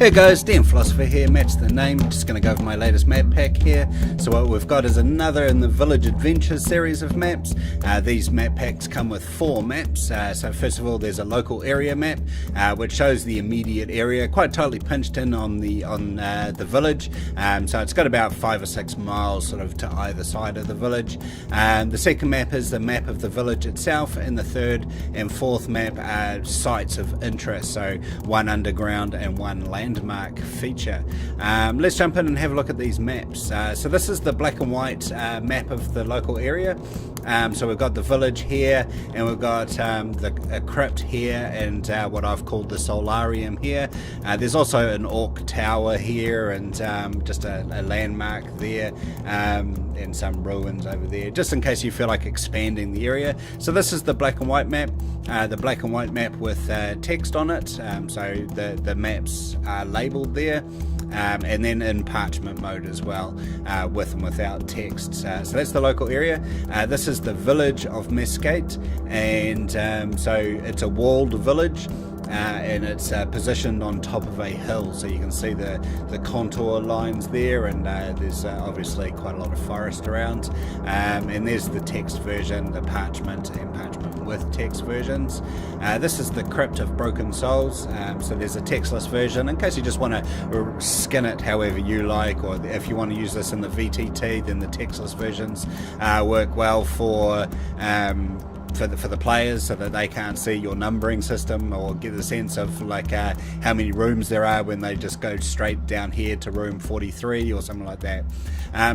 Hey guys, DM Philosopher here, match the name, just going to go over my latest map pack here. So what we've got is another in the Village Adventures series of maps. These map packs come with 4 maps. So first of all there's a local area map, which shows the immediate area, quite tightly pinched in on the village. So it's got about 5 or 6 miles sort of to either side of the village. The second map is the map of the village itself, and the third and fourth map are sites of interest, so one underground and one landmark feature. Let's jump in and have a look at these maps. So this is the black and white map of the local area. So we've got the village here, and we've got a crypt here, and what I've called the solarium here. There's also an orc tower here, and just a landmark there, and some ruins over there, just in case you feel like expanding the area. So this is the black and white map. The black and white map with text on it, so the maps are labelled there, and then in parchment mode as well, with and without text. So that's the local area. This is the village of Meskayte, and so it's a walled village. And it's positioned on top of a hill, so you can see the contour lines there, and there's obviously quite a lot of forest around, and there's the text version, the parchment and parchment with text versions. This is the Crypt of Broken Souls, so there's a textless version in case you just want to skin it however you like, or if you want to use this in the VTT, then the textless versions work well for the players, so that they can't see your numbering system or get a sense of like how many rooms there are when they just go straight down here to room 43 or something like that.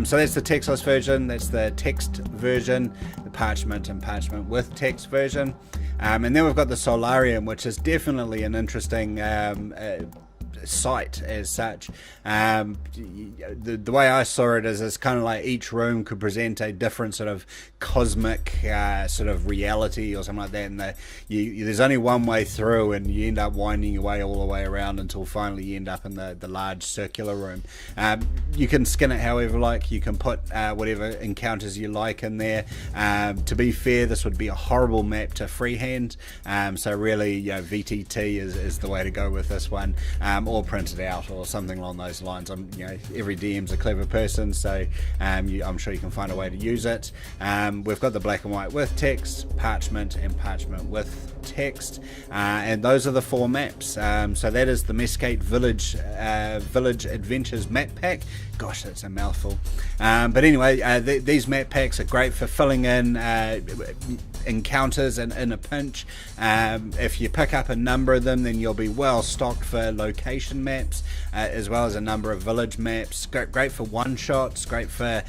So that's the textless version, that's the text version, the parchment and parchment with text version. And then we've got the solarium, which is definitely an interesting site as such. The way I saw it is it's kind of like each room could present a different sort of cosmic sort of reality or something like that, and there's only one way through, and you end up winding your way all the way around until finally you end up in the large circular room. You can skin it however you like, you can put whatever encounters you like in there. To be fair, this would be a horrible map to freehand, so really VTT is the way to go with this one, or print it out or something along those lines. Every DM's a clever person, so I'm sure you can find a way to use it. We've got the black and white with text, parchment and parchment with text, and those are the 4 maps. So that is the Meskayte Village Adventures map pack. Gosh, that's a mouthful. But anyway, these map packs are great for filling in encounters in a pinch. If you pick up a number of them, then you'll be well stocked for location maps, as well as a number of village maps. Great for one-shots, great for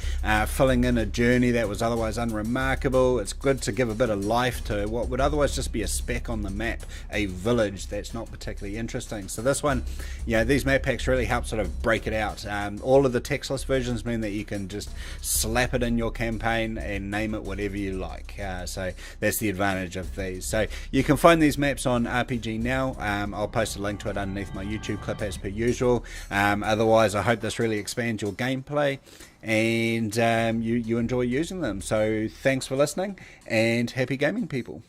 filling in a journey that was otherwise unremarkable. It's good to give a bit of life to what would otherwise just be a speck on the map, a village that's not particularly interesting. So this one, these map packs really help sort of break it out. All of the textless versions mean that you can just slap it in your campaign and name it whatever you like. So that's the advantage of these. So you can find these maps on RPG Now. I'll post a link to it underneath my YouTube clip as per usual. Otherwise, I hope this really expands your gameplay, and you enjoy using them. So thanks for listening, and happy gaming, people.